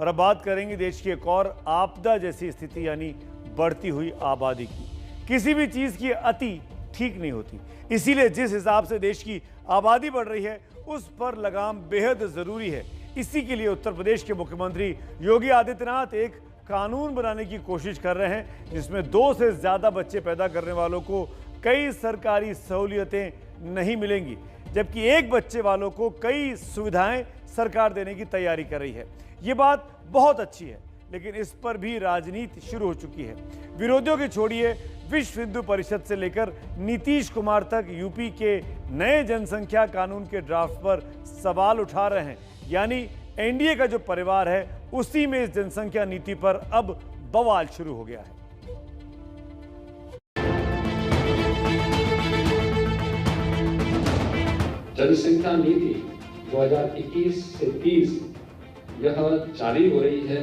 और अब बात करेंगे देश की एक और आपदा जैसी स्थिति यानी बढ़ती हुई आबादी की। किसी भी चीज की अति ठीक नहीं होती, इसीलिए जिस हिसाब से देश की आबादी बढ़ रही है उस पर लगाम बेहद जरूरी है। इसी के लिए उत्तर प्रदेश के मुख्यमंत्री योगी आदित्यनाथ एक कानून बनाने की कोशिश कर रहे हैं जिसमें 2 से ज्यादा बच्चे पैदा करने वालों को कई सरकारी सहूलियतें नहीं मिलेंगी, जबकि एक बच्चे वालों को कई सुविधाएं सरकार देने की तैयारी कर रही है। ये बात बहुत अच्छी है, लेकिन इस पर भी राजनीति शुरू हो चुकी है। विरोधियों के छोड़िए, विश्व हिंदू परिषद से लेकर नीतीश कुमार तक यूपी के नए जनसंख्या कानून के ड्राफ्ट पर सवाल उठा रहे हैं। यानी एनडीए का जो परिवार है उसी में इस जनसंख्या नीति पर अब बवाल शुरू हो गया है। जनसंख्या नीति 2021 से 30 यह जारी हो रही है।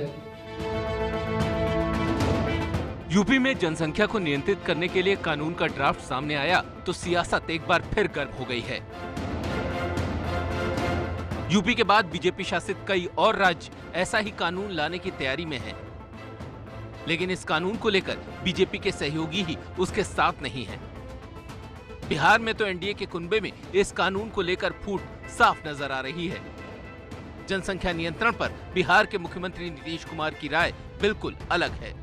यूपी में जनसंख्या को नियंत्रित करने के लिए कानून का ड्राफ्ट सामने आया तो सियासत एक बार फिर गर्म हो गई है। यूपी के बाद बीजेपी शासित कई और राज्य ऐसा ही कानून लाने की तैयारी में हैं। लेकिन इस कानून को लेकर बीजेपी के सहयोगी ही उसके साथ नहीं हैं। बिहार में तो एनडीए के कुनबे में इस कानून को लेकर फूट साफ नजर आ रही है। जनसंख्या नियंत्रण पर बिहार के मुख्यमंत्री नीतीश कुमार की राय बिल्कुल अलग है।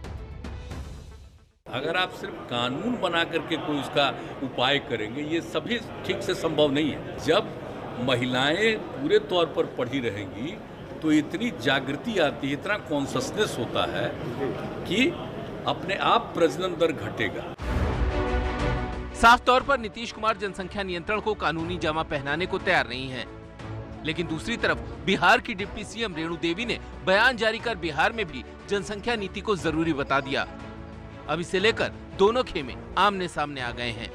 अगर आप सिर्फ कानून बना करके कोई उसका उपाय करेंगे, ये सभी ठीक से संभव नहीं है। जब महिलाएं पूरे तौर पर पढ़ी रहेंगी तो इतनी जागृति आती है, इतना कॉन्शसनेस होता है कि अपने आप प्रजनन दर घटेगा। साफ तौर पर नीतीश कुमार जनसंख्या नियंत्रण को कानूनी जामा पहनाने को तैयार नहीं है, लेकिन दूसरी तरफ बिहार की डिप्टी सीएम रेणु देवी ने बयान जारी कर बिहार में भी जनसंख्या नीति को जरूरी बता दिया। अब इसे लेकर दोनों खेमे आमने सामने आ गए हैं।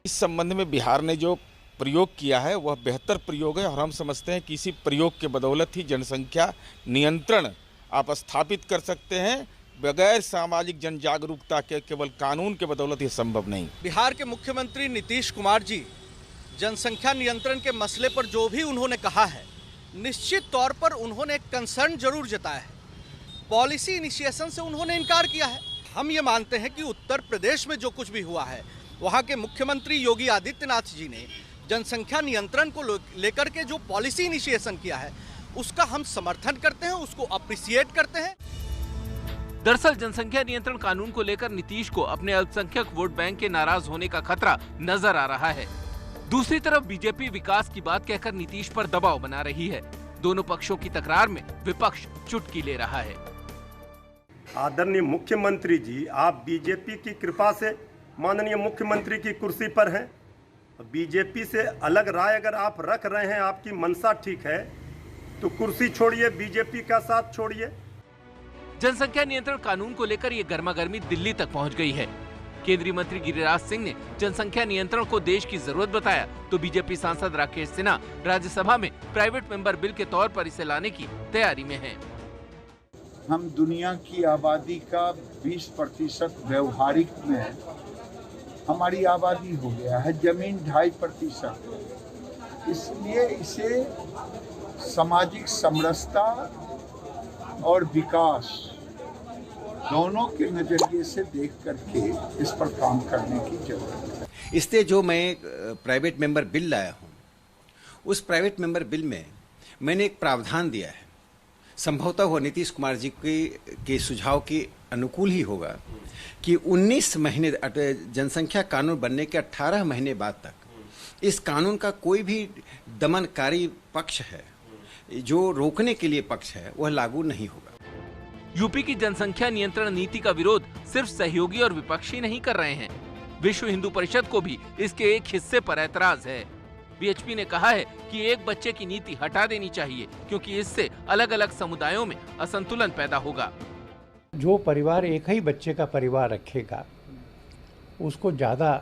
इस संबंध में बिहार ने जो प्रयोग किया है वह बेहतर प्रयोग है और हम समझते हैं कि इसी प्रयोग के बदौलत ही जनसंख्या नियंत्रण आप स्थापित कर सकते हैं। बगैर सामाजिक जन जागरूकता के केवल कानून के बदौलत ये संभव नहीं। बिहार के मुख्यमंत्री नीतीश कुमार जी जनसंख्या नियंत्रण के मसले पर जो भी उन्होंने कहा है, निश्चित तौर पर उन्होंने एक कंसर्न जरूर जताया है। पॉलिसी इनिशिएशन से उन्होंने इनकार किया है। हम ये मानते हैं कि उत्तर प्रदेश में जो कुछ भी हुआ है, वहाँ के मुख्यमंत्री योगी आदित्यनाथ जी ने जनसंख्या नियंत्रण को लेकर के जो पॉलिसी इनिशिएशन किया है उसका हम समर्थन करते हैं, उसको अप्रिशिएट करते हैं। दरअसल जनसंख्या नियंत्रण कानून को लेकर नीतीश को अपने अल्पसंख्यक वोट बैंक के नाराज होने का खतरा नजर आ रहा है। दूसरी तरफ बीजेपी विकास की बात कहकर नीतीश पर दबाव बना रही है। दोनों पक्षों की तकरार में विपक्ष चुटकी ले रहा है। आदरणीय मुख्यमंत्री जी, आप बीजेपी की कृपा से माननीय मुख्यमंत्री की कुर्सी पर हैं। बीजेपी से अलग राय अगर आप रख रहे हैं, आपकी मनसा ठीक है, तो कुर्सी छोड़िए, बीजेपी का साथ छोड़िए। जनसंख्या नियंत्रण कानून को लेकर ये गर्मागर्मी दिल्ली तक पहुंच गई है। केंद्रीय मंत्री गिरिराज सिंह ने जनसंख्या नियंत्रण को देश की जरूरत बताया तो बीजेपी सांसद राकेश सिन्हा राज्यसभा में प्राइवेट मेंबर बिल के तौर पर इसे लाने की तैयारी में हैं। हम दुनिया की आबादी का 20% व्यवहारिक में हमारी आबादी हो गया है, जमीन 2.5%। इसलिए इसे सामाजिक समरसता और विकास दोनों के नजरिए से देख करके इस पर काम करने की जरूरत है। इसलिए जो मैं प्राइवेट मेंबर बिल लाया हूं, उस प्राइवेट मेंबर बिल में मैंने एक प्रावधान दिया है, संभवतः वो नीतीश कुमार जी के सुझाव के अनुकूल ही होगा, कि 19 महीने जनसंख्या कानून बनने के 18 महीने बाद तक इस कानून का कोई भी दमनकारी पक्ष है, जो रोकने के लिए पक्ष है, वह लागू नहीं होगा। यूपी की जनसंख्या नियंत्रण नीति का विरोध सिर्फ सहयोगी और विपक्षी नहीं कर रहे हैं, विश्व हिंदू परिषद को भी इसके एक हिस्से पर ऐतराज है। बीएचपी ने कहा है कि एक बच्चे की नीति हटा देनी चाहिए, क्योंकि इससे अलग अलग समुदायों में असंतुलन पैदा होगा। जो परिवार एक ही बच्चे का परिवार रखेगा उसको ज़्यादा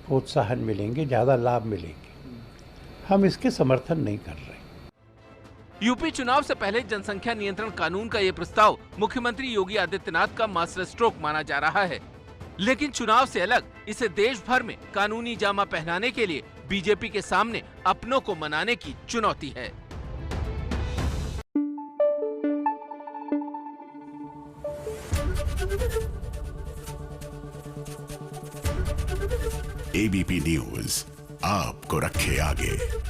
प्रोत्साहन मिलेंगे, ज़्यादा लाभ मिलेंगे। हम इसके समर्थन नहीं कर रहे। यूपी चुनाव से पहले जनसंख्या नियंत्रण कानून का ये प्रस्ताव मुख्यमंत्री योगी आदित्यनाथ का मास्टर स्ट्रोक माना जा रहा है, लेकिन चुनाव से अलग इसे देश भर में कानूनी जामा पहनाने के लिए बीजेपी के सामने अपनों को मनाने की चुनौती है। एबीपी न्यूज आपको रखे आगे।